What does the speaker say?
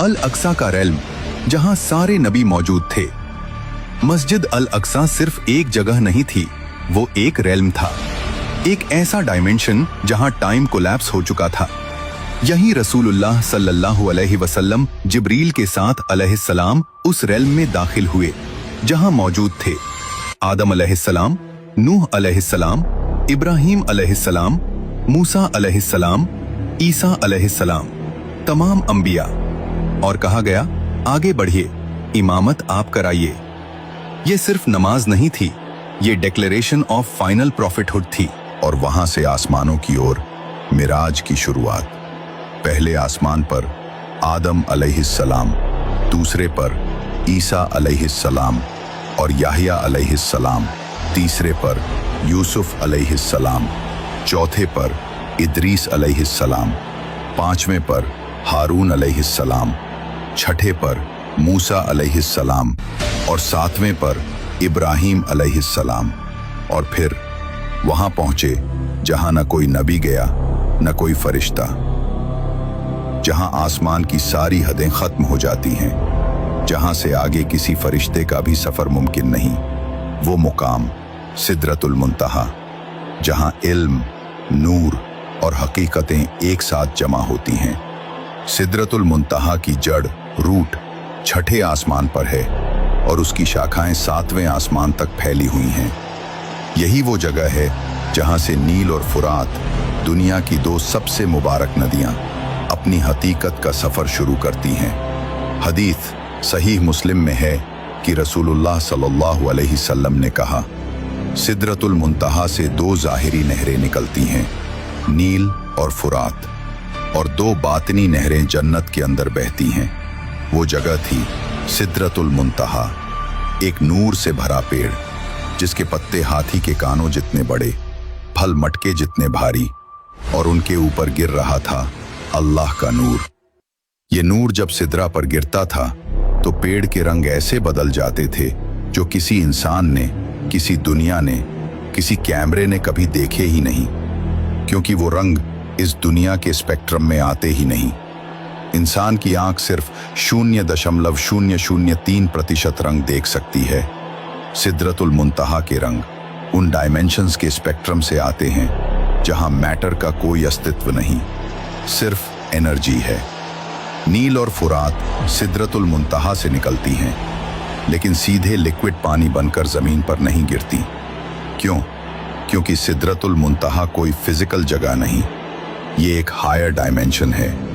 अल अक्सा का रेल्म, जहां सारे नबी मौजूद थे। मस्जिद अल अक्सा सिर्फ एक जगह नहीं थी, वो एक रेल्म था, एक ऐसा डायमेंशन जहां टाइम कोलैप्स हो चुका था। यही रसूलुल्लाह सल्लल्लाहु अलैहि वसल्लम जिब्रील के साथ अलैहिस्सलाम उस रेल्म में दाखिल हुए, जहां मौजूद थे आदम अलैहिस्सलाम, नूह अलैहिस्सलाम, इब्राहीम अलैहिस्सलाम, मूसा अलैहिस्सलाम, ईसा अलैहिस्सलाम, तमाम अंबिया। और कहा गया, आगे बढ़िए, इमामत आप कराइए। ये सिर्फ नमाज नहीं थी, ये डिक्लेरेशन ऑफ फाइनल प्रॉफिटहुड थी। और वहां से आसमानों की ओर मिराज की शुरुआत। पहले आसमान पर आदम अलैहिस्सलाम, दूसरे पर ईसा अलैहिस्सलाम और याहिया अलैहिस्सलाम, तीसरे पर यूसुफ अलैहिस्सलाम, चौथे पर इदरीस अलैहिस्सलाम, पांचवें पर हारून अलैहिस्सलाम, छठे पर मूसा अलैहिस्सलाम और सातवें पर इब्राहीम अलैहिस्सलाम। और फिर वहां पहुंचे जहां न कोई नबी गया न कोई फरिश्ता, जहां आसमान की सारी हदें खत्म हो जाती हैं, जहां से आगे किसी फरिश्ते का भी सफर मुमकिन नहीं। वो मुकाम सिदरतुल मुंतहा, जहां इल्म, नूर और हकीकतें एक साथ जमा होती हैं। सिदरतुल मुंतहा की जड़, रूट छठे आसमान पर है और उसकी शाखाएं सातवें आसमान तक फैली हुई हैं। यही वो जगह है जहां से नील और फुरात, दुनिया की दो सबसे मुबारक नदियां, अपनी हकीकत का सफर शुरू करती हैं। हदीस सहीह मुस्लिम में है कि रसूलुल्लाह सल्लल्लाहु अलैहि वसल्लम ने कहा, सिदरतुल मुंतहा से दो ज़ाहिरी नहरें निकलती हैं, नील और फुरात, और दो बातिनी नहरें जन्नत के अंदर बहती हैं। वो जगह थी सिदरतुल मुंतहा, एक नूर से भरा पेड़, जिसके पत्ते हाथी के कानों जितने बड़े, फल मटके जितने भारी, और उनके ऊपर गिर रहा था अल्लाह का नूर। ये नूर जब सिदरा पर गिरता था तो पेड़ के रंग ऐसे बदल जाते थे जो किसी इंसान ने, किसी दुनिया ने, किसी कैमरे ने कभी देखे ही नहीं, क्योंकि वो रंग इस दुनिया के स्पेक्ट्रम में आते ही नहीं। इंसान की आंख सिर्फ 0.003% रंग देख सकती है। सिदरतुल मुंतहा के रंग उन डायमेंशंस के स्पेक्ट्रम से आते हैं जहां मैटर का कोई अस्तित्व नहीं, सिर्फ एनर्जी है। नील और फुरात सिदरतुल मुंतहा से निकलती हैं, लेकिन सीधे लिक्विड पानी बनकर जमीन पर नहीं गिरती। क्यों? क्योंकि सिदरतुल मुंतहा कोई फिजिकल जगह नहीं, ये एक हायर डायमेंशन है।